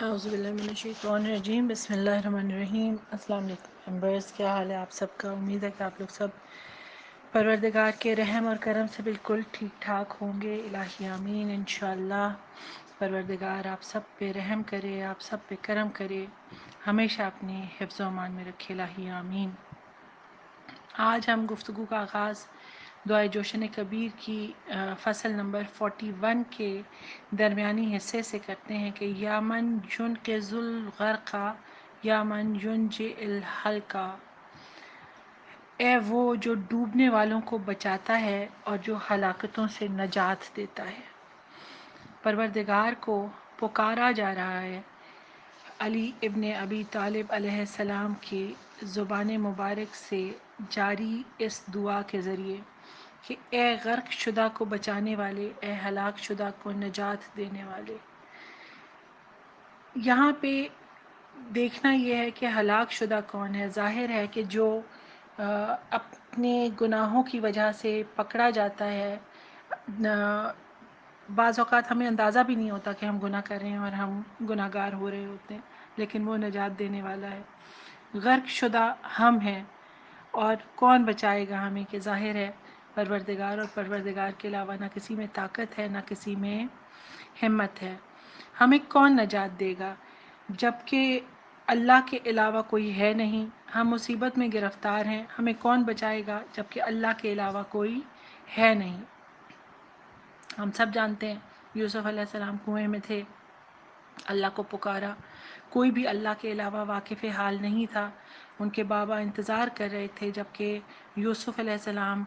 اعوذ باللہ من الشیطان الرجیم، بسم اللہ الرحمن الرحیم۔ السلام علیکم ممبرس، کیا حال ہے آپ سب کا؟ امید ہے کہ آپ لوگ سب پروردگار کے رحم اور کرم سے بالکل ٹھیک ٹھاک ہوں گے۔ الہی آمین انشاءاللہ۔ پروردگار آپ سب پہ رحم کرے، آپ سب پہ کرم کرے، ہمیشہ اپنے حفظ و امان میں رکھے، الہی آمین۔ آج ہم گفتگو کا آغاز دعائے جوشن کبیر کی فصل نمبر 41 کے درمیانی حصے سے کرتے ہیں کہ یا من ینقذ الغرقا یا من ینجی الحلقا، اے وہ جو ڈوبنے والوں کو بچاتا ہے اور جو ہلاکتوں سے نجات دیتا ہے۔ پروردگار کو پکارا جا رہا ہے علی ابن ابی طالب علیہ السلام کی زبان مبارک سے جاری اس دعا کے ذریعے کہ اے غرق شدہ کو بچانے والے، اے ہلاک شدہ کو نجات دینے والے۔ یہاں پہ دیکھنا یہ ہے کہ ہلاک شدہ کون ہے۔ ظاہر ہے کہ جو اپنے گناہوں کی وجہ سے پکڑا جاتا ہے، بعض اوقات ہمیں اندازہ بھی نہیں ہوتا کہ ہم گناہ کر رہے ہیں اور ہم گناہ گار ہو رہے ہوتے ہیں، لیکن وہ نجات دینے والا ہے۔ غرق شدہ ہم ہیں، اور کون بچائے گا ہمیں؟ کہ ظاہر ہے پروردگار، اور پروردگار کے علاوہ نہ کسی میں طاقت ہے نہ کسی میں ہمت ہے۔ ہمیں کون نجات دے گا جبکہ اللہ کے علاوہ کوئی ہے نہیں؟ ہم مصیبت میں گرفتار ہیں، ہمیں کون بچائے گا جبکہ اللہ کے علاوہ کوئی ہے نہیں؟ ہم سب جانتے ہیں یوسف علیہ السلام کنویں میں تھے، اللہ کو پکارا، کوئی بھی اللہ کے علاوہ واقف حال نہیں تھا۔ ان کے بابا انتظار کر رہے تھے جبکہ یوسف علیہ السلام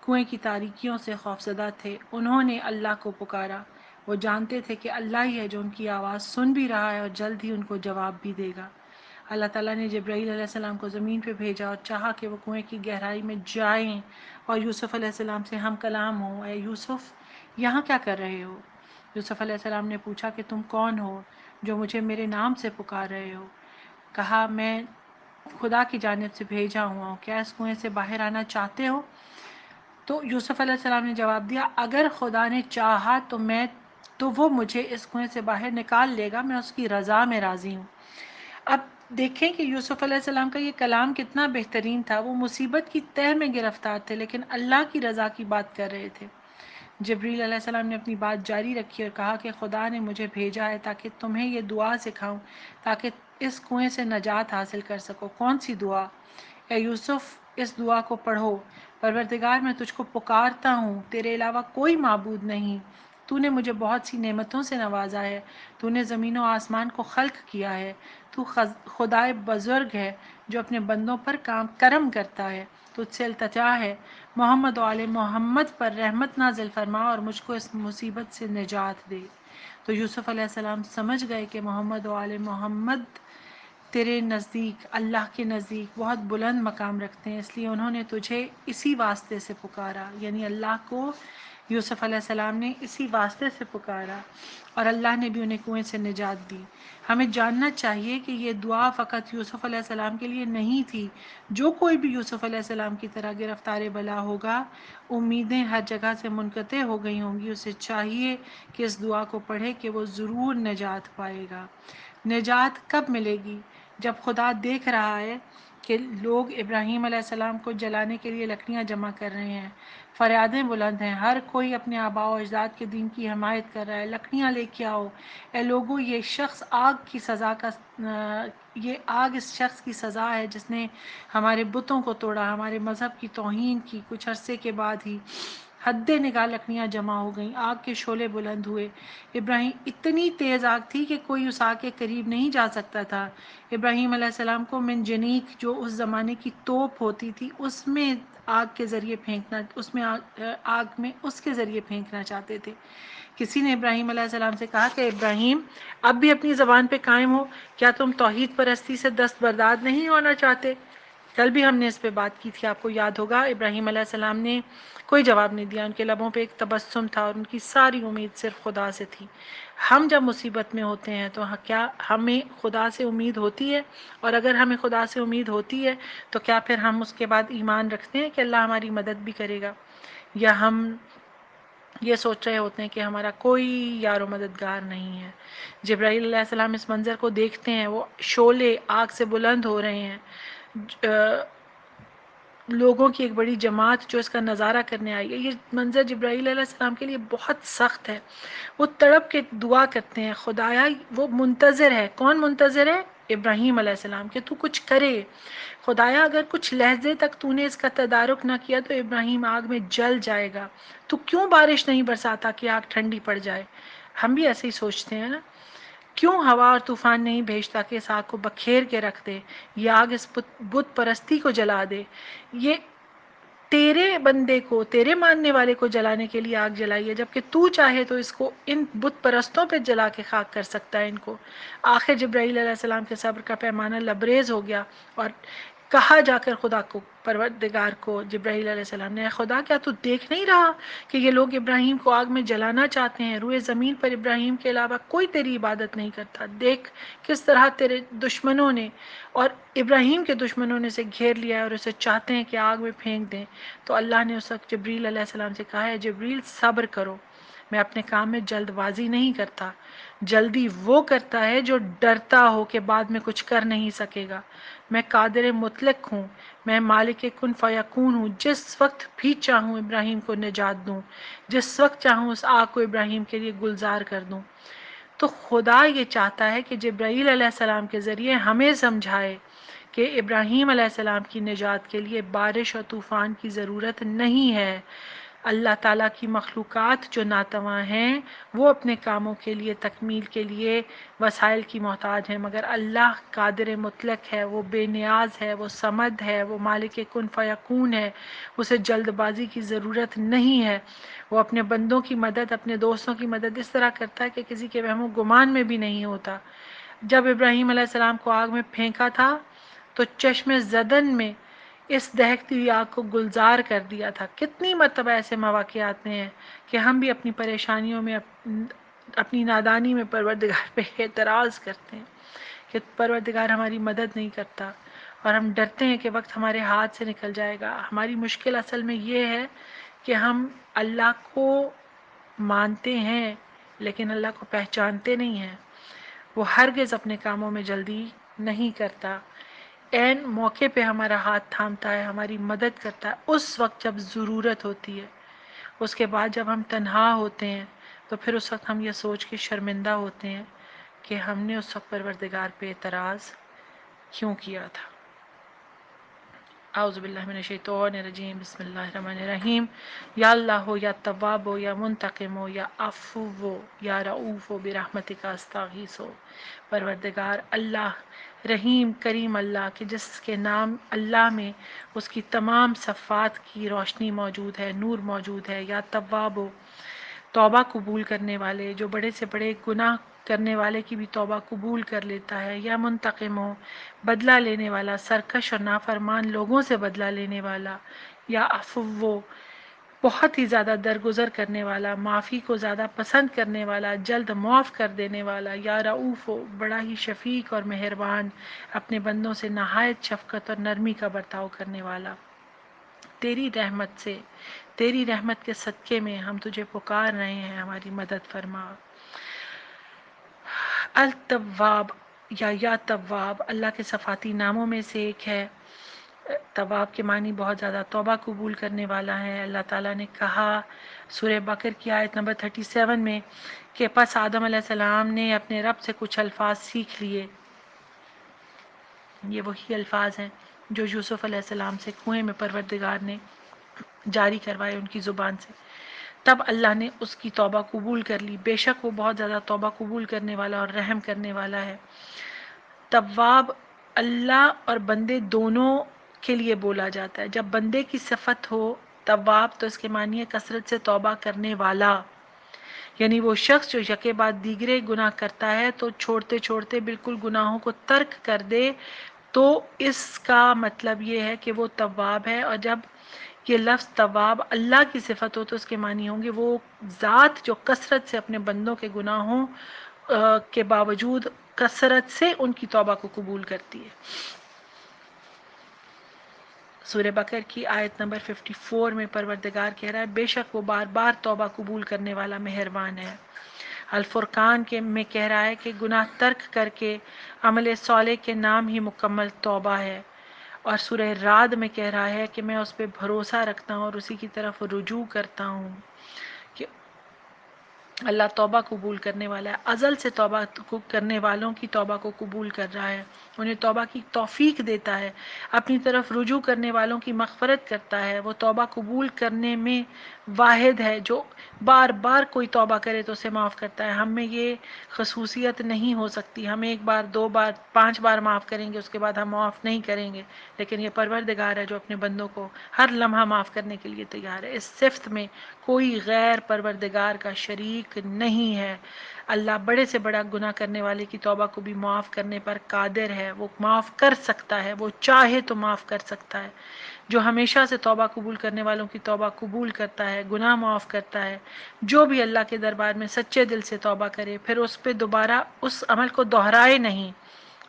کنویں کی تاریکیوں سے خوفزدہ تھے۔ انہوں نے اللہ کو پکارا، وہ جانتے تھے کہ اللہ ہی ہے جو ان کی آواز سن بھی رہا ہے اور جلد ہی ان کو جواب بھی دے گا۔ اللہ تعالیٰ نے جبرائیل علیہ السلام کو زمین پہ بھیجا اور چاہا کہ وہ کنویں کی گہرائی میں جائیں اور یوسف علیہ السلام سے ہم کلام ہوں۔ اے یوسف، یہاں کیا کر رہے ہو؟ یوسف علیہ السلام نے پوچھا کہ تم کون ہو جو مجھے میرے نام سے پکار رہے ہو؟ کہا میں خدا کی جانب سے بھیجا ہوا ہوں، کیا اس کنویں سے باہر آنا چاہتے ہو؟ تو یوسف علیہ السلام نے جواب دیا، اگر خدا نے چاہا تو وہ مجھے اس کنویں سے باہر نکال لے گا، میں اس کی رضا میں راضی ہوں۔ اب دیکھیں کہ یوسف علیہ السلام کا یہ کلام کتنا بہترین تھا۔ وہ مصیبت کی تہہ میں گرفتار تھے لیکن اللہ کی رضا کی بات کر رہے تھے۔ جبریل علیہ السلام نے اپنی بات جاری رکھی اور کہا کہ خدا نے مجھے بھیجا ہے تاکہ تمہیں یہ دعا سکھاؤں تاکہ اس کنویں سے نجات حاصل کر سکو۔ کون سی دعا؟ اے یوسف، اس دعا کو پڑھو، پروردگار میں تجھ کو پکارتا ہوں، تیرے علاوہ کوئی معبود نہیں، تو نے مجھے بہت سی نعمتوں سے نوازا ہے، تو نے زمین و آسمان کو خلق کیا ہے، تو خدائے بزرگ ہے جو اپنے بندوں پر کرم کرتا ہے، تجھ سے التجا ہے محمد و آل محمد پر رحمت نازل فرما اور مجھ کو اس مصیبت سے نجات دے۔ تو یوسف علیہ السلام سمجھ گئے کہ محمد و آل محمد تیرے نزدیک، اللہ کے نزدیک بہت بلند مقام رکھتے ہیں، اس لیے انہوں نے تجھے اسی واسطے سے پکارا، یعنی اللہ کو یوسف علیہ السلام نے اسی واسطے سے پکارا اور اللہ نے بھی انہیں کنویں سے نجات دی۔ ہمیں جاننا چاہیے کہ یہ دعا فقط یوسف علیہ السلام کے لیے نہیں تھی۔ جو کوئی بھی یوسف علیہ السلام کی طرح گرفتار بلا ہوگا، امیدیں ہر جگہ سے منقطع ہو گئی ہوں گی، اسے چاہیے کہ اس دعا کو پڑھے کہ وہ ضرور نجات پائے گا۔ نجات کب ملے گی؟ جب خدا دیکھ رہا ہے کہ لوگ ابراہیم علیہ السلام کو جلانے کے لیے لکڑیاں جمع کر رہے ہیں، فریادیں بلند ہیں، ہر کوئی اپنے آباء و اجداد کے دین کی حمایت کر رہا ہے، لکڑیاں لے کے آؤ، اے لوگو یہ شخص یہ آگ اس شخص کی سزا ہے جس نے ہمارے بتوں کو توڑا، ہمارے مذہب کی توہین کی۔ کچھ عرصے کے بعد ہی حد نگاہ لکڑیاں جمع ہو گئیں، آگ کے شعلے بلند ہوئے۔ ابراہیم، اتنی تیز آگ تھی کہ کوئی اس آگ کے قریب نہیں جا سکتا تھا۔ ابراہیم علیہ السلام کو منجنیق، جو اس زمانے کی توپ ہوتی تھی، اس میں آگ کے ذریعے پھینکنا چاہتے تھے۔ کسی نے ابراہیم علیہ السلام سے کہا کہ ابراہیم، اب بھی اپنی زبان پہ قائم ہو، کیا تم توحید پرستی سے دستبردار نہیں ہونا چاہتے؟ کل بھی ہم نے اس پہ بات کی تھی، آپ کو یاد ہوگا۔ ابراہیم علیہ السلام نے کوئی جواب نہیں دیا، ان کے لبوں پہ ایک تبسم تھا اور ان کی ساری امید صرف خدا سے تھی۔ ہم جب مصیبت میں ہوتے ہیں تو کیا ہمیں خدا سے امید ہوتی ہے؟ اور اگر ہمیں خدا سے امید ہوتی ہے تو کیا پھر ہم اس کے بعد ایمان رکھتے ہیں کہ اللہ ہماری مدد بھی کرے گا؟ یا ہم یہ سوچ رہے ہوتے ہیں کہ ہمارا کوئی یار و مددگار نہیں ہے۔ جبرائیل علیہ السلام اس منظر کو دیکھتے ہیں، وہ شعلے آگ سے بلند ہو رہے ہیں، لوگوں کی ایک بڑی جماعت جو اس کا نظارہ کرنے آئی ہے۔ یہ منظر جبرائیل علیہ السلام کے لیے بہت سخت ہے۔ وہ تڑپ کے دعا کرتے ہیں، خدایا وہ منتظر ہے۔ کون منتظر ہے؟ ابراہیم علیہ السلام، کہ تو کچھ کرے خدایا، اگر کچھ لہجے تک تو نے اس کا تدارک نہ کیا تو ابراہیم آگ میں جل جائے گا۔ تو کیوں بارش نہیں برساتا کہ آگ ٹھنڈی پڑ جائے؟ ہم بھی ایسے ہی سوچتے ہیں نا، کیوں ہوا اور طوفان نہیں بھیجتا کہ اس آگ کو بکھیر کے رکھ دے، یہ آگ اس بت پرستی کو جلا دے۔ یہ تیرے بندے کو، تیرے ماننے والے کو جلانے کے لیے آگ جلائی ہے، جبکہ تو چاہے تو اس کو ان بت پرستوں پہ جلا کے خاک کر سکتا ہے ان کو۔ آخر جبرائیل علیہ السلام کے صبر کا پیمانہ لبریز ہو گیا اور کہا جا کر خدا کو، پروردگار کو، جبرائیل علیہ السلام نے، اے خدا کیا تو دیکھ نہیں رہا کہ یہ لوگ ابراہیم کو آگ میں جلانا چاہتے ہیں؟ روئے زمین پر ابراہیم کے علاوہ کوئی تیری عبادت نہیں کرتا۔ دیکھ کس طرح تیرے دشمنوں نے اور ابراہیم کے دشمنوں نے اسے گھیر لیا ہے اور اسے چاہتے ہیں کہ آگ میں پھینک دیں۔ تو اللہ نے اس وقت جبریل علیہ السلام سے کہا ہے، جبریل صبر کرو، میں اپنے کام میں جلد بازی نہیں کرتا، جلدی وہ کرتا ہے جو ڈرتا ہو کہ بعد میں کچھ کر نہیں سکے گا۔ میں قادر مطلق ہوں، میں مالک کن فیکون ہوں، جس وقت بھی چاہوں ابراہیم کو نجات دوں، جس وقت چاہوں اس آگ کو ابراہیم کے لیے گلزار کر دوں۔ تو خدا یہ چاہتا ہے کہ جبرائیل علیہ السلام کے ذریعے ہمیں سمجھائے کہ ابراہیم علیہ السلام کی نجات کے لیے بارش اور طوفان کی ضرورت نہیں ہے۔ اللہ تعالیٰ کی مخلوقات جو ناتواں ہیں وہ اپنے کاموں کے لیے، تکمیل کے لیے وسائل کی محتاج ہیں، مگر اللہ قادر مطلق ہے، وہ بے نیاز ہے، وہ صمد ہے، وہ مالک کن فیکون ہے، اسے جلد بازی کی ضرورت نہیں ہے۔ وہ اپنے بندوں کی مدد، اپنے دوستوں کی مدد اس طرح کرتا ہے کہ کسی کے وہم و گمان میں بھی نہیں ہوتا۔ جب ابراہیم علیہ السلام کو آگ میں پھینکا تھا تو چشم زدن میں اس دہکتی ہوئی آگ کو گلزار کر دیا تھا۔ کتنی مرتبہ ایسے مواقع آتے ہیں کہ ہم بھی اپنی پریشانیوں میں، اپنی نادانی میں پروردگار پہ اعتراض کرتے ہیں کہ پروردگار ہماری مدد نہیں کرتا، اور ہم ڈرتے ہیں کہ وقت ہمارے ہاتھ سے نکل جائے گا۔ ہماری مشکل اصل میں یہ ہے کہ ہم اللہ کو مانتے ہیں لیکن اللہ کو پہچانتے نہیں ہیں۔ وہ ہرگز اپنے کاموں میں جلدی نہیں کرتا، عین موقع پہ ہمارا ہاتھ تھامتا ہے، ہماری مدد کرتا ہے اس وقت جب ضرورت ہوتی ہے۔ اس کے بعد جب ہم تنہا ہوتے ہیں تو پھر اس وقت ہم یہ سوچ کے شرمندہ ہوتے ہیں کہ ہم نے اس وقت پروردگار پہ اعتراض کیوں کیا تھا۔ اعوذ باللہ من الشیطان الرجیم، بسم اللہ الرحمن الرحیم۔ یا اللہ ہو، یا تواب ہو، یا منتقم ہو، یا عفو ہو، یا رعوف ہو، برحمتک استغیث ہو۔ پروردگار اللہ رحیم کریم اللہ، کہ جس کے نام اللہ میں اس کی تمام صفات کی روشنی موجود ہے، نور موجود ہے۔ یا تواب ہو، توبہ قبول کرنے والے، جو بڑے سے بڑے گناہ کرنے والے کی بھی توبہ قبول کر لیتا ہے۔ یا منتقم ہو، بدلہ لینے والا، سرکش اور نافرمان لوگوں سے بدلہ لینے والا۔ یا عفو، بہت ہی زیادہ درگزر کرنے والا، معافی کو زیادہ پسند کرنے والا، جلد معاف کر دینے والا۔ یا رعوف، بڑا ہی شفیق اور مہربان، اپنے بندوں سے نہایت شفقت اور نرمی کا برتاؤ کرنے والا۔ تیری رحمت سے، تیری رحمت کے صدقے میں ہم تجھے پکار رہے ہیں، ہماری مدد فرما۔ التواب، یا تواب اللہ کے صفاتی ناموں میں سے ایک ہے۔ تواب کے معنی بہت زیادہ توبہ قبول کرنے والا ہے۔ اللہ تعالیٰ نے کہا سورہ بقر کی آیت نمبر 37 میں کہ پس آدم علیہ السلام نے اپنے رب سے کچھ الفاظ سیکھ لیے۔ یہ وہی الفاظ ہیں جو یوسف علیہ السلام سے کنویں میں پروردگار نے جاری کروائے ان کی زبان سے۔ تب اللہ نے اس کی توبہ قبول کر لی، بے شک وہ بہت زیادہ توبہ قبول کرنے والا اور رحم کرنے والا ہے۔ تواب اللہ اور بندے دونوں کے لیے بولا جاتا ہے۔ جب بندے کی صفت ہو تواب تو اس کے معنی ہے کثرت سے توبہ کرنے والا، یعنی وہ شخص جو یکے بعد دیگرے گناہ کرتا ہے تو چھوڑتے چھوڑتے بالکل گناہوں کو ترک کر دے، تو اس کا مطلب یہ ہے کہ وہ تواب ہے۔ اور جب یہ لفظ تواب اللہ کی صفت ہو تو اس کے معنی ہوں گے وہ ذات جو کثرت سے اپنے بندوں کے گناہوں کے باوجود کثرت سے ان کی توبہ کو قبول کرتی ہے۔ سورہ بقر کی آیت نمبر 54 میں پروردگار کہہ رہا ہے بے شک وہ بار بار توبہ قبول کرنے والا مہربان ہے۔ الفرقان کے میں کہہ رہا ہے کہ گناہ ترک کر کے عمل صالح کے نام ہی مکمل توبہ ہے، اور سورہ رعد میں کہہ رہا ہے کہ میں اس پہ بھروسہ رکھتا ہوں اور اسی کی طرف رجوع کرتا ہوں کہ اللہ توبہ قبول کرنے والا ہے، ازل سے توبہ کرنے والوں کی توبہ کو قبول کر رہا ہے، انہیں توبہ کی توفیق دیتا ہے، اپنی طرف رجوع کرنے والوں کی مغفرت کرتا ہے۔ وہ توبہ قبول کرنے میں واحد ہے، جو بار بار کوئی توبہ کرے تو اسے معاف کرتا ہے۔ ہم میں یہ خصوصیت نہیں ہو سکتی، ہم ایک بار، دو بار، 5 بار معاف کریں گے، اس کے بعد ہم معاف نہیں کریں گے، لیکن یہ پروردگار ہے جو اپنے بندوں کو ہر لمحہ معاف کرنے کے لیے تیار ہے۔ اس صفت میں کوئی غیر پروردگار کا شریک نہیں ہے۔ اللہ بڑے سے بڑا گناہ کرنے والے کی توبہ کو بھی معاف کرنے پر قادر ہے، وہ معاف کر سکتا ہے، وہ چاہے تو معاف کر سکتا ہے۔ جو ہمیشہ سے توبہ قبول کرنے والوں کی توبہ قبول کرتا ہے، گناہ معاف کرتا ہے، جو بھی اللہ کے دربار میں سچے دل سے توبہ کرے پھر اس پہ دوبارہ اس عمل کو دہرائے نہیں،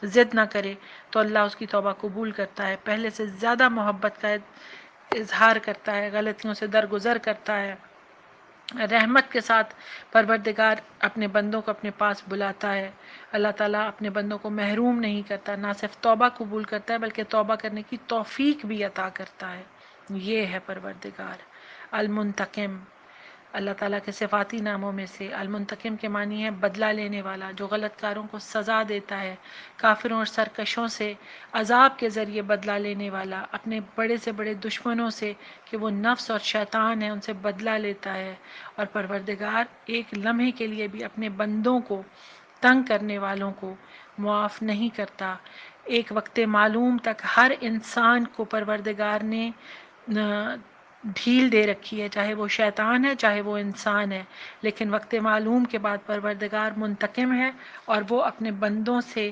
ضد نہ کرے، تو اللہ اس کی توبہ قبول کرتا ہے، پہلے سے زیادہ محبت کا اظہار کرتا ہے، غلطیوں سے درگزر کرتا ہے، رحمت کے ساتھ پروردگار اپنے بندوں کو اپنے پاس بلاتا ہے۔ اللہ تعالیٰ اپنے بندوں کو محروم نہیں کرتا، نہ صرف توبہ قبول کرتا ہے بلکہ توبہ کرنے کی توفیق بھی عطا کرتا ہے۔ یہ ہے پروردگار المنتقم۔ اللہ تعالیٰ کے صفاتی ناموں میں سے المنتقم کے معنی ہے بدلہ لینے والا، جو غلط کاروں کو سزا دیتا ہے، کافروں اور سرکشوں سے عذاب کے ذریعے بدلہ لینے والا، اپنے بڑے سے بڑے دشمنوں سے کہ وہ نفس اور شیطان ہے ان سے بدلہ لیتا ہے، اور پروردگار ایک لمحے کے لیے بھی اپنے بندوں کو، تنگ کرنے والوں کو معاف نہیں کرتا۔ ایک وقت معلوم تک ہر انسان کو پروردگار نے ڈھیل دے رکھی ہے، چاہے وہ شیطان ہے چاہے وہ انسان ہے، لیکن وقت معلوم کے بعد پروردگار منتقم ہے اور وہ اپنے بندوں سے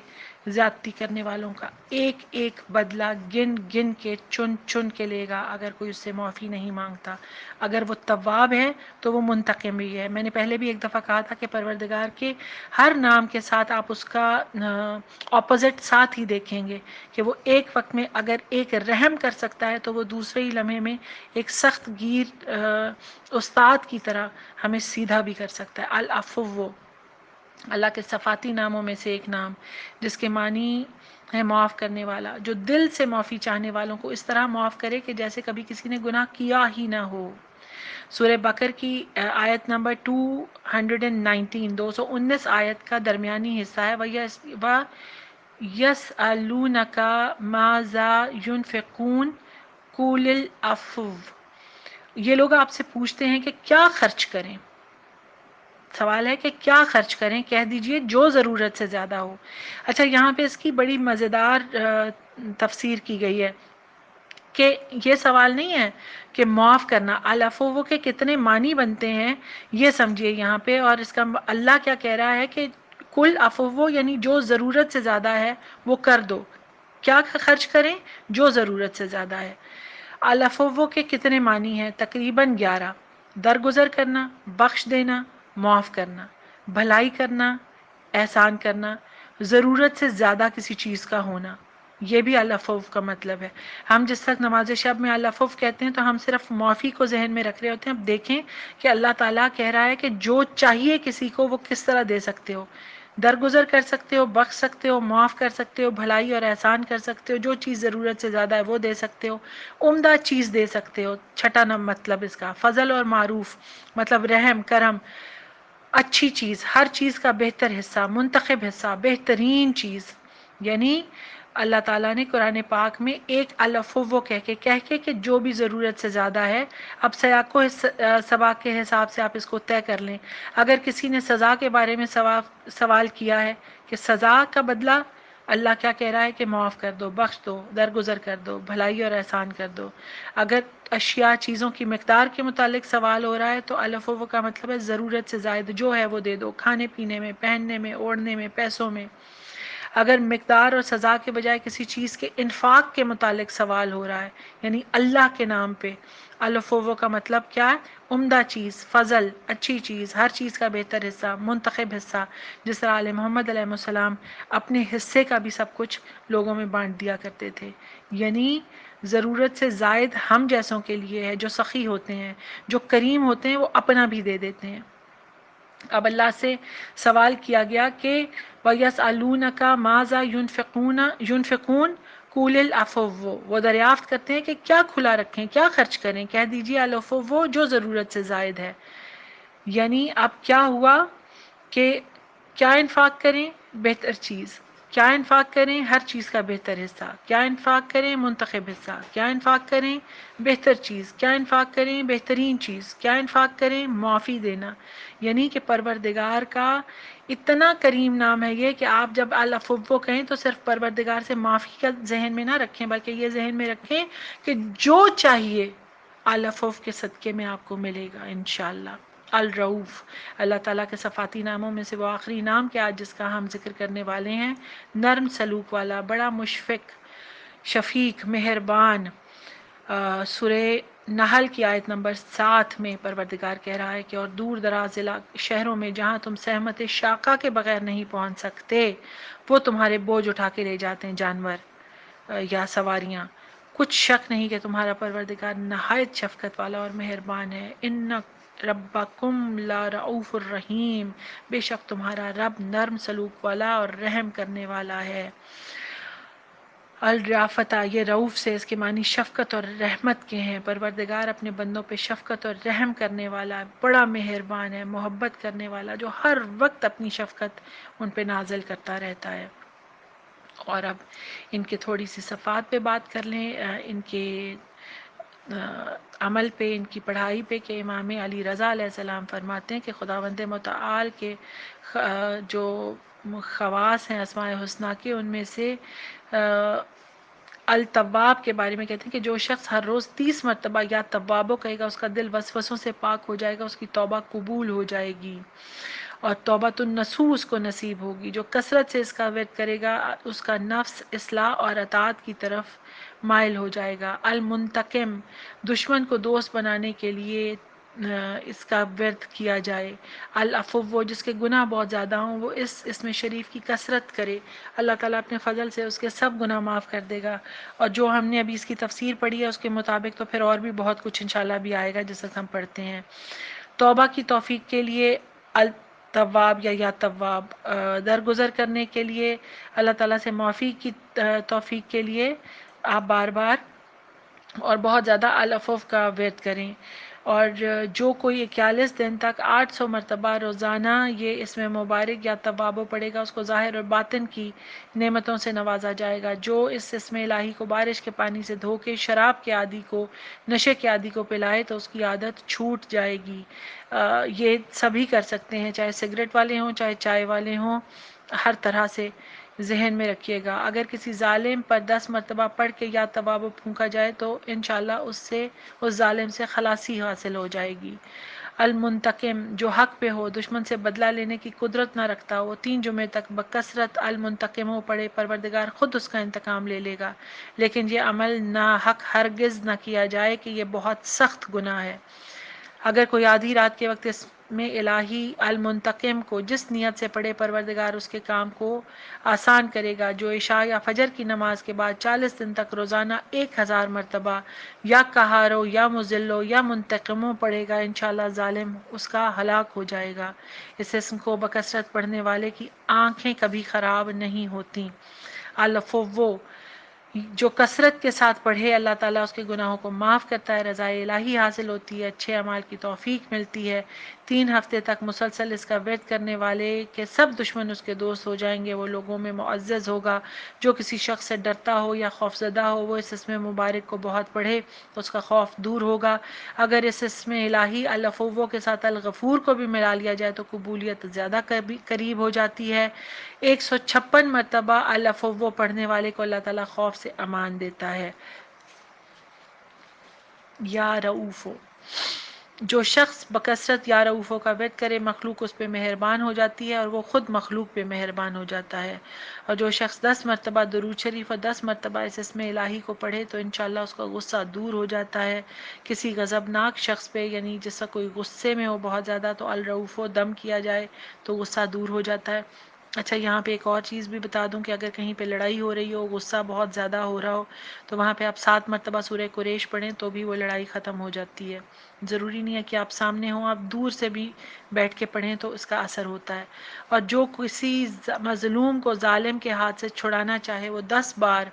زیادتی کرنے والوں کا ایک ایک بدلہ گن گن کے چن چن کے لے گا اگر کوئی اس سے معافی نہیں مانگتا۔ اگر وہ تواب ہے تو وہ منتقم بھی ہے۔ میں نے پہلے بھی ایک دفعہ کہا تھا کہ پروردگار کے ہر نام کے ساتھ آپ اس کا اپوزٹ ساتھ ہی دیکھیں گے کہ وہ ایک وقت میں اگر ایک رحم کر سکتا ہے تو وہ دوسرے ہی لمحے میں ایک سخت گیر استاد کی طرح ہمیں سیدھا بھی کر سکتا ہے۔ العفو، اللہ کے صفاتی ناموں میں سے ایک نام جس کے معنی ہے معاف کرنے والا، جو دل سے معافی چاہنے والوں کو اس طرح معاف کرے کہ جیسے کبھی کسی نے گناہ کیا ہی نہ ہو۔ سورہ بقر کی آیت نمبر 219 219 آیت کا درمیانی حصہ ہے، وَيَسْأَلُونَكَ مَاذَا يُنْفِقُونَ قُلِ الْعَفْوَ۔ یہ لوگ آپ سے پوچھتے ہیں کہ کیا خرچ کریں، سوال ہے کہ کیا خرچ کریں، کہہ دیجئے جو ضرورت سے زیادہ ہو۔ اچھا، یہاں پہ اس کی بڑی مزیدار تفسیر کی گئی ہے کہ یہ سوال نہیں ہے کہ معاف کرنا، العفو کے کتنے معنی بنتے ہیں یہ سمجھیے یہاں پہ، اور اس کا اللہ کیا کہہ رہا ہے کہ کل عفو یعنی جو ضرورت سے زیادہ ہے وہ کر دو، کیا خرچ کریں جو ضرورت سے زیادہ ہے۔ العفو کے کتنے معنی ہیں؟ تقریباً 11۔ درگزر کرنا، بخش دینا، معاف کرنا، بھلائی کرنا، احسان کرنا، ضرورت سے زیادہ کسی چیز کا ہونا، یہ بھی العفو کا مطلب ہے۔ ہم جس وقت نماز شب میں العفو کہتے ہیں تو ہم صرف معافی کو ذہن میں رکھ رہے ہوتے ہیں۔ اب دیکھیں کہ اللہ تعالیٰ کہہ رہا ہے کہ جو چاہیے کسی کو وہ کس طرح دے سکتے ہو، درگزر کر سکتے ہو، بخش سکتے ہو، معاف کر سکتے ہو، بھلائی اور احسان کر سکتے ہو، جو چیز ضرورت سے زیادہ ہے وہ دے سکتے ہو، عمدہ چیز دے سکتے ہو۔ چھٹا مطلب اس کا فضل اور معروف، مطلب رحم کرم، اچھی چیز، ہر چیز کا بہتر حصہ، منتخب حصہ، بہترین چیز، یعنی اللہ تعالیٰ نے قرآن پاک میں ایک العفو کہہ کے کہ جو بھی ضرورت سے زیادہ ہے۔ اب سیاق و سباق کے حساب سے آپ اس کو طے کر لیں۔ اگر کسی نے سزا کے بارے میں سوال کیا ہے کہ سزا کا بدلہ اللہ کیا کہہ رہا ہے کہ معاف کر دو، بخش دو، درگزر کر دو، بھلائی اور احسان کر دو۔ اگر اشیاء، چیزوں کی مقدار کے متعلق سوال ہو رہا ہے تو العفو کا مطلب ہے ضرورت سے زائد جو ہے وہ دے دو، کھانے پینے میں، پہننے میں، اوڑھنے میں، پیسوں میں۔ اگر مقدار اور سزا کے بجائے کسی چیز کے انفاق کے متعلق سوال ہو رہا ہے یعنی اللہ کے نام پہ، العفو کا مطلب کیا ہے؟ عمدہ چیز، فضل، اچھی چیز، ہر چیز کا بہتر حصہ، منتخب حصہ، جس طرح آل محمد علیہ السلام اپنے حصے کا بھی سب کچھ لوگوں میں بانٹ دیا کرتے تھے، یعنی ضرورت سے زائد ہم جیسوں کے لیے ہے، جو سخی ہوتے ہیں، جو کریم ہوتے ہیں، وہ اپنا بھی دے دیتے ہیں۔ اب اللہ سے سوال کیا گیا کہ وَيَسْأَلُونَكَ مَاذَا يُنْفِقُونَ قُولِ الْعَفْوَ، وہ دریافت کرتے ہیں کہ کیا کھلا رکھیں، کیا خرچ کریں، کہہ دیجیے العفو، وہ جو ضرورت سے زائد ہے۔ یعنی اب کیا ہوا کہ کیا انفاق کریں؟ بہتر چیز۔ کیا انفاق کریں؟ ہر چیز کا بہتر حصہ۔ کیا انفاق کریں؟ منتخب حصہ۔ کیا انفاق کریں؟ بہتر چیز۔ کیا انفاق کریں؟ بہترین چیز۔ کیا انفاق کریں؟ معافی دینا۔ یعنی کہ پروردگار کا اتنا کریم نام ہے یہ کہ آپ جب العفو کہیں تو صرف پروردگار سے معافی کا ذہن میں نہ رکھیں، بلکہ یہ ذہن میں رکھیں کہ جو چاہیے العفو کے صدقے میں آپ کو ملے گا انشاءاللہ۔ الرؤوف، اللہ تعالیٰ کے صفاتی ناموں میں سے وہ آخری نام کہ آج جس کا ہم ذکر کرنے والے ہیں، نرم سلوک والا، بڑا مشفق، شفیق، مہربان۔ سورہ نحل کی آیت نمبر 7 میں پروردگار کہہ رہا ہے کہ اور دور دراز شہروں میں جہاں تم سہمت شاقہ کے بغیر نہیں پہنچ سکتے، وہ تمہارے بوجھ اٹھا کے لے جاتے ہیں، جانور یا سواریاں۔ کچھ شک نہیں کہ تمہارا پروردگار نہایت شفقت والا اور مہربان ہے۔ ان ربکم لا رؤوف الرحیم، بے شک تمہارا رب نرم سلوک والا اور رحم کرنے والا ہے۔ الرافتہ، یہ رؤوف سے اس کے معنی شفقت اور رحمت کے ہیں۔ پروردگار اپنے بندوں پہ شفقت اور رحم کرنے والا، بڑا مہربان ہے، محبت کرنے والا، جو ہر وقت اپنی شفقت ان پہ نازل کرتا رہتا ہے۔ اور اب ان کے تھوڑی سی صفات پہ بات کر لیں، ان کے عمل پہ، ان کی پڑھائی پہ، کہ امام علی رضا علیہ السلام فرماتے ہیں کہ خداوند متعال کے جو خواص ہیں اسماء الحسنہ کے، ان میں سے الطواب کے بارے میں کہتے ہیں کہ جو شخص ہر روز 30 مرتبہ یا توابو کہے گا، اس کا دل وسوسوں سے پاک ہو جائے گا، اس کی توبہ قبول ہو جائے گی اور توبۃ النصوص کو نصیب ہوگی۔ جو کثرت سے اس کا ورد کرے گا، اس کا نفس اصلاح اور اطاعت کی طرف مائل ہو جائے گا۔ المنتقم، دشمن کو دوست بنانے کے لیے اس کا ورد کیا جائے۔ العفو، جس کے گناہ بہت زیادہ ہوں وہ اس میں شریف کی کثرت کرے، اللہ تعالیٰ اپنے فضل سے اس کے سب گناہ معاف کر دے گا۔ اور جو ہم نے ابھی اس کی تفسیر پڑھی ہے اس کے مطابق تو پھر اور بھی بہت کچھ انشاءاللہ بھی آئے گا جس وقت ہم پڑھتے ہیں۔ توبہ کی توفیق کے لیے التواب یا تواب، درگزر کرنے کے لیے، اللہ تعالیٰ سے معافی کی توفیق کے لیے آپ بار بار اور بہت زیادہ العفو کا ورد کریں۔ اور جو کوئی 41 دن تک 800 مرتبہ روزانہ یہ اس میں مبارک یا توابو پڑے گا، اس کو ظاہر اور باطن کی نعمتوں سے نوازا جائے گا۔ جو اس اسم الہی کو بارش کے پانی سے دھو کے شراب کے عادی کو، نشے کے عادی کو پلائے تو اس کی عادت چھوٹ جائے گی۔ یہ سبھی کر سکتے ہیں، چاہے سگریٹ والے ہوں، چاہے چائے والے ہوں، ہر طرح سے ذہن میں رکھیے گا۔ اگر کسی ظالم پر 10 مرتبہ پڑھ کے یا توابو پھونکا جائے تو انشاءاللہ اس ظالم سے خلاصی حاصل ہو جائے گی۔ المنتقم، جو حق پہ ہو، دشمن سے بدلہ لینے کی قدرت نہ رکھتا، وہ 3 جمعے تک بکثرت المنتقم ہو پڑے، پروردگار خود اس کا انتقام لے لے گا۔ لیکن یہ عمل ناحق ہرگز نہ کیا جائے کہ یہ بہت سخت گناہ ہے۔ اگر کوئی آدھی رات کے وقت اس میں الہی المنتقم کو جس نیت سے پڑھے، پروردگار اس کے کام کو آسان کرے گا۔ جو عشاء یا فجر کی نماز کے بعد 40 دن تک روزانہ 1000 مرتبہ یا قہارو یا مذلو یا منتقموں پڑھے گا، انشاءاللہ ظالم اس کا ہلاک ہو جائے گا۔ اس اسم کو بکثرت پڑھنے والے کی آنکھیں کبھی خراب نہیں ہوتی۔ العفو، جو کثرت کے ساتھ پڑھے اللہ تعالیٰ اس کے گناہوں کو معاف کرتا ہے، رضا الہی حاصل ہوتی ہے، اچھے اعمال کی توفیق ملتی ہے۔ 3 ہفتے تک مسلسل اس کا ورد کرنے والے کے سب دشمن اس کے دوست ہو جائیں گے، وہ لوگوں میں معزز ہوگا۔ جو کسی شخص سے ڈرتا ہو یا خوفزدہ ہو، وہ اس اسم مبارک کو بہت پڑھے تو اس کا خوف دور ہوگا۔ اگر اس اسم الہی العفو کے ساتھ الغفور کو بھی ملا لیا جائے تو قبولیت زیادہ قریب ہو جاتی ہے۔ 156 مرتبہ العفو پڑھنے والے کو اللہ تعالیٰ خوف سے امان دیتا ہے۔ یا رؤوفو، جو شخص بکثرت یا رؤوفو کا ورد کرے، مخلوق اس پہ مہربان ہو جاتی ہے اور وہ خود مخلوق پہ مہربان ہو جاتا ہے۔ اور جو شخص 10 مرتبہ درود شریف اور 10 مرتبہ اس اسم الہی کو پڑھے تو انشاءاللہ اس کا غصہ دور ہو جاتا ہے۔ کسی غضبناک شخص پہ، یعنی جس کا کوئی غصے میں ہو بہت زیادہ، تو الرؤوفو دم کیا جائے تو غصہ دور ہو جاتا ہے۔ اچھا یہاں پہ ایک اور چیز بھی بتا دوں کہ اگر کہیں پہ لڑائی ہو رہی ہو، غصہ بہت زیادہ ہو رہا ہو، تو وہاں پہ آپ 7 مرتبہ سورہ قریش پڑھیں تو بھی وہ لڑائی ختم ہو جاتی ہے۔ ضروری نہیں ہے کہ آپ سامنے ہوں، آپ دور سے بھی بیٹھ کے پڑھیں تو اس کا اثر ہوتا ہے۔ اور جو کسی مظلوم کو ظالم کے ہاتھ سے چھڑانا چاہے وہ 10 بار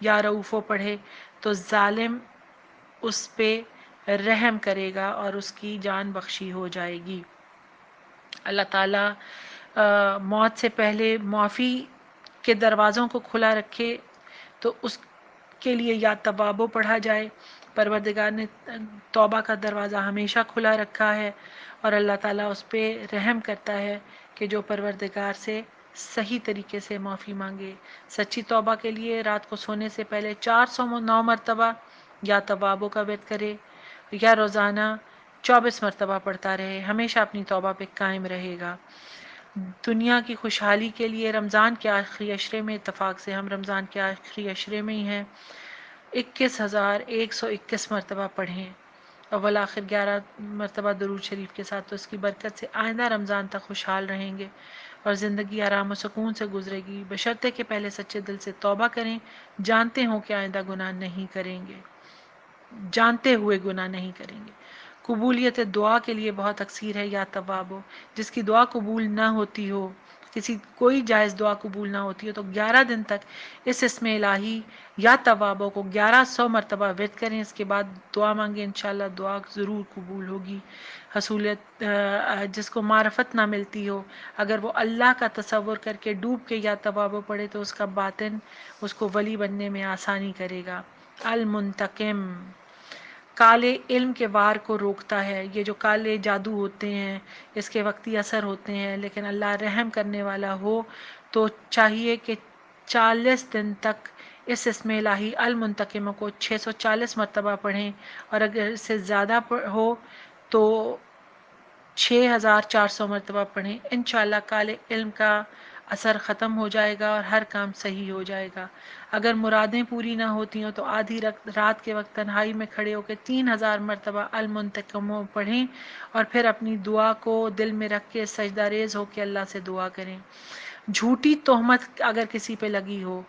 یا رؤوفو پڑھے تو ظالم اس پہ رحم کرے گا اور اس کی جان بخشی ہو جائے گی۔ اللہ تعالیٰ موت سے پہلے معافی کے دروازوں کو کھلا رکھے تو اس کے لیے یا توابو پڑھا جائے۔ پروردگار نے توبہ کا دروازہ ہمیشہ کھلا رکھا ہے اور اللہ تعالیٰ اس پہ رحم کرتا ہے کہ جو پروردگار سے صحیح طریقے سے معافی مانگے۔ سچی توبہ کے لیے رات کو سونے سے پہلے 409 مرتبہ یا توابو کا ورد کرے یا روزانہ 24 مرتبہ پڑھتا رہے، ہمیشہ اپنی توبہ پہ قائم رہے گا۔ دنیا کی خوشحالی کے لیے رمضان کے آخری عشرے میں، اتفاق سے ہم رمضان کے آخری عشرے میں ہی ہیں، 21,121 مرتبہ پڑھیں، اول آخر 11 مرتبہ درود شریف کے ساتھ، تو اس کی برکت سے آئندہ رمضان تک خوشحال رہیں گے اور زندگی آرام و سکون سے گزرے گی، بشرطے کہ پہلے سچے دل سے توبہ کریں، جانتے ہوں کہ آئندہ گناہ نہیں کریں گے، جانتے ہوئے گناہ نہیں کریں گے۔ قبولیت دعا کے لیے بہت اکثیر ہے یا توابو، جس کی دعا قبول نہ ہوتی ہو، کوئی جائز دعا قبول نہ ہوتی ہو تو 11 دن تک اس اسم الہی یا توابو کو 1100 مرتبہ ورد کریں، اس کے بعد دعا مانگیں، انشاءاللہ دعا ضرور قبول ہوگی۔ حصولیت جس کو معرفت نہ ملتی ہو، اگر وہ اللہ کا تصور کر کے ڈوب کے یا توابو پڑھے تو اس کا باطن اس کو ولی بننے میں آسانی کرے گا۔ المنتقم کالے علم کے وار کو روکتا ہے۔ یہ جو کالے جادو ہوتے ہیں اس کے وقتی اثر ہوتے ہیں، لیکن اللہ رحم کرنے والا ہو تو چاہیے کہ 40 دن تک اس اسم الہی المنتقم کو 640 مرتبہ پڑھیں، اور اگر اس سے زیادہ ہو تو 6400 مرتبہ پڑھیں، انشاءاللہ کالے علم کا اثر ختم ہو جائے گا اور ہر کام صحیح ہو جائے گا۔ اگر مرادیں پوری نہ ہوتی ہوں تو آدھی رات کے وقت تنہائی میں کھڑے ہو کے 3000 مرتبہ المنتقم پڑھیں اور پھر اپنی دعا کو دل میں رکھ کے سجدہ ریز ہو کے اللہ سے دعا کریں۔ جھوٹی تہمت اگر کسی پہ لگی ہو،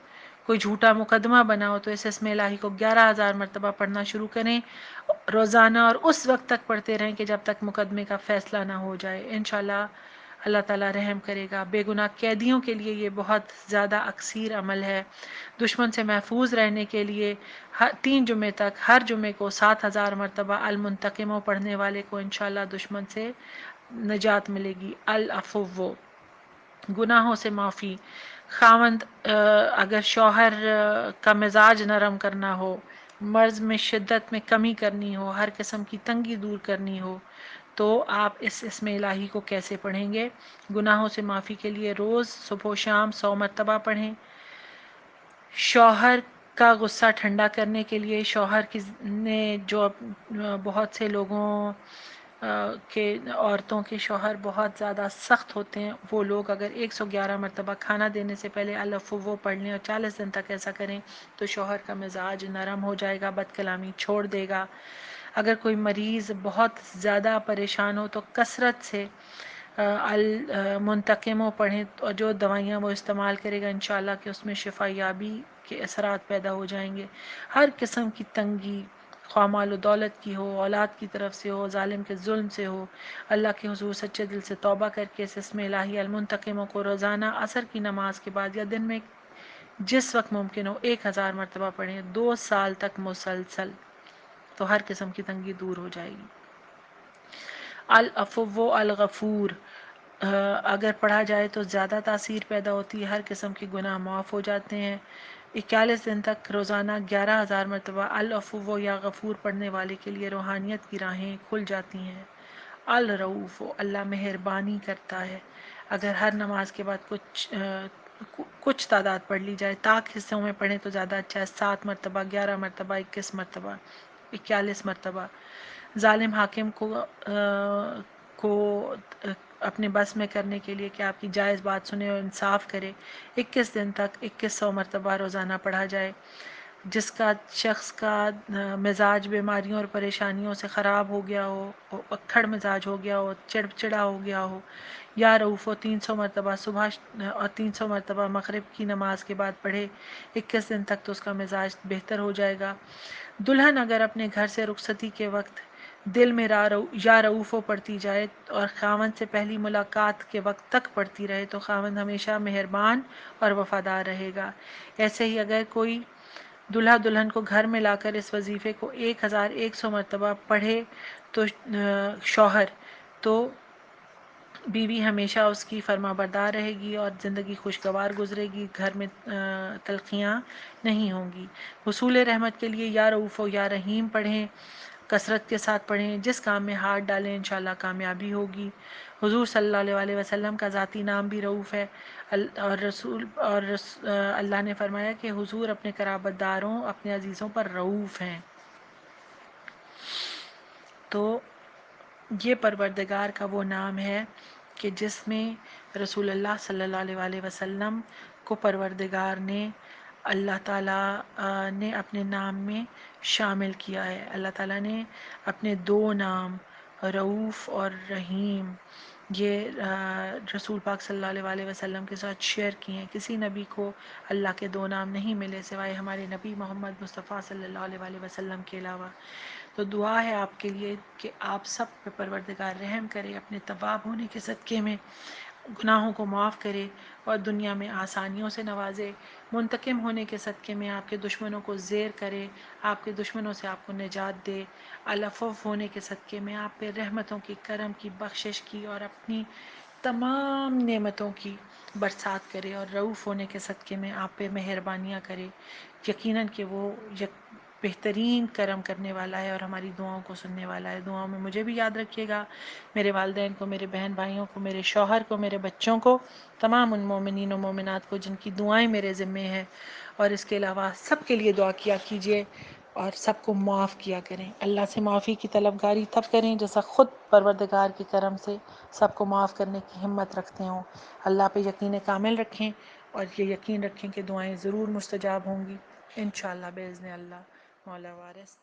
کوئی جھوٹا مقدمہ بنا ہو، تو اس اسم الہی کو 11,000 مرتبہ پڑھنا شروع کریں روزانہ، اور اس وقت تک پڑھتے رہیں کہ جب تک مقدمے کا فیصلہ نہ ہو جائے۔ انشاءاللہ اللہ تعالیٰ رحم کرے گا۔ بے گناہ قیدیوں کے لیے یہ بہت زیادہ اکثیر عمل ہے۔ دشمن سے محفوظ رہنے کے لیے 3 جمعے تک ہر جمعے کو 7,000 مرتبہ المنتقم پڑھنے والے کو انشاءاللہ دشمن سے نجات ملے گی۔ العفو گناہوں سے معافی، خاوند اگر شوہر کا مزاج نرم کرنا ہو، مرض میں شدت میں کمی کرنی ہو، ہر قسم کی تنگی دور کرنی ہو، تو آپ اس اسم الہی کو کیسے پڑھیں گے؟ گناہوں سے معافی کے لیے روز صبح و شام 100 مرتبہ پڑھیں۔ شوہر کا غصہ ٹھنڈا کرنے کے لیے، شوہر نے جو بہت سے لوگوں کے عورتوں کے شوہر بہت زیادہ سخت ہوتے ہیں، وہ لوگ اگر 111 مرتبہ کھانا دینے سے پہلے العفو پڑھ لیں اور 40 دن تک ایسا کریں تو شوہر کا مزاج نرم ہو جائے گا، بد کلامی چھوڑ دے گا۔ اگر کوئی مریض بہت زیادہ پریشان ہو تو کثرت سے المنتقم پڑھیں، اور جو دوائیاں وہ استعمال کرے گا انشاءاللہ کہ اس میں شفا یابی کے اثرات پیدا ہو جائیں گے۔ ہر قسم کی تنگی، خواہ مال و دولت کی ہو، اولاد کی طرف سے ہو، ظالم کے ظلم سے ہو، اللہ کے حضور سچے دل سے توبہ کر کے اس اسم الہی المنتقم کو روزانہ عصر کی نماز کے بعد یا دن میں جس وقت ممکن ہو 1000 مرتبہ پڑھیں، 2 سال تک مسلسل، تو ہر قسم کی تنگی دور ہو جائے گی۔ العفو الغفور اگر پڑھا جائے تو زیادہ تاثیر پیدا ہوتی ہے، ہر قسم کے گناہ معاف ہو جاتے ہیں۔ 41 دن تک روزانہ 11,000 مرتبہ العفو یا غفور پڑھنے والے کے لیے روحانیت کی راہیں کھل جاتی ہیں۔ الرؤوف اللہ مہربانی کرتا ہے۔ اگر ہر نماز کے بعد کچھ تعداد پڑھ لی جائے، طاق حصوں میں پڑھیں تو زیادہ اچھا ہے، 7 مرتبہ، 11 مرتبہ، 21 مرتبہ، 41 مرتبہ۔ ظالم حاکم کو اپنے بس میں کرنے کے لیے کہ آپ کی جائز بات سنے اور انصاف کرے، 21 دن تک 2100 مرتبہ روزانہ پڑھا جائے۔ جس کا شخص کا مزاج بیماریوں اور پریشانیوں سے خراب ہو گیا ہو، اکھڑ مزاج ہو گیا ہو، چڑچڑا ہو گیا ہو، یا رؤوف 300 مرتبہ صبح اور 300 مرتبہ مغرب کی نماز کے بعد پڑھے 21 دن تک، تو اس کا مزاج بہتر ہو جائے گا۔ دلہن اگر اپنے گھر سے رخصتی کے وقت دل میں یا رؤوفو پڑھتی جائے اور خاوند سے پہلی ملاقات کے وقت تک پڑھتی رہے تو خاوند ہمیشہ مہربان اور وفادار رہے گا۔ ایسے ہی اگر کوئی دلہا دلہن کو گھر میں لا کر اس وظیفے کو 1100 مرتبہ پڑھے تو شوہر تو بیوی ہمیشہ اس کی فرما بردار رہے گی اور زندگی خوشگوار گزرے گی، گھر میں تلخیاں نہیں ہوں گی۔ حصول رحمت کے لیے یا رؤوف و یا رحیم پڑھیں، کثرت کے ساتھ پڑھیں، جس کام میں ہاتھ ڈالیں انشاءاللہ کامیابی ہوگی۔ حضور صلی اللہ علیہ وسلم کا ذاتی نام بھی رؤوف ہے، اور اللہ نے فرمایا کہ حضور اپنے قرابت داروں، اپنے عزیزوں پر رؤوف ہیں۔ تو یہ پروردگار کا وہ نام ہے کہ جس میں رسول اللہ صلی اللہ علیہ وسلم کو پروردگار نے، اللہ تعالیٰ نے اپنے نام میں شامل کیا ہے۔ اللہ تعالیٰ نے اپنے دو نام رؤوف اور رحیم یہ رسول پاک صلی اللہ علیہ وسلم کے ساتھ شیئر کیے ہیں۔ کسی نبی کو اللہ کے دو نام نہیں ملے سوائے ہمارے نبی محمد مصطفیٰ صلی اللہ علیہ وسلم کے علاوہ۔ تو دعا ہے آپ کے لیے کہ آپ سب پہ پروردگار رحم کرے، اپنے طواب ہونے کے صدقے میں گناہوں کو معاف کرے اور دنیا میں آسانیوں سے نوازے، منتقم ہونے کے صدقے میں آپ کے دشمنوں کو زیر کرے، آپ کے دشمنوں سے آپ کو نجات دے، العفو ہونے کے صدقے میں آپ پہ رحمتوں کی، کرم کی، بخشش کی اور اپنی تمام نعمتوں کی برسات کرے، اور رؤوف ہونے کے صدقے میں آپ پہ مہربانیاں کرے۔ یقیناً کہ وہ بہترین کرم کرنے والا ہے اور ہماری دعاؤں کو سننے والا ہے۔ دعاؤں میں مجھے بھی یاد رکھیے گا، میرے والدین کو، میرے بہن بھائیوں کو، میرے شوہر کو، میرے بچوں کو، تمام ان مومنین و مومنات کو جن کی دعائیں میرے ذمے ہیں، اور اس کے علاوہ سب کے لیے دعا کیا کیجیے اور سب کو معاف کیا کریں۔ اللہ سے معافی کی طلبگاری تب کریں جیسا خود پروردگار کے کرم سے سب کو معاف کرنے کی ہمت رکھتے ہوں۔ اللہ پہ یقین کامل رکھیں اور یہ یقین رکھیں کہ دعائیں ضرور مستجاب ہوں گی انشاءاللہ باذن اللہ۔ مولا وارث۔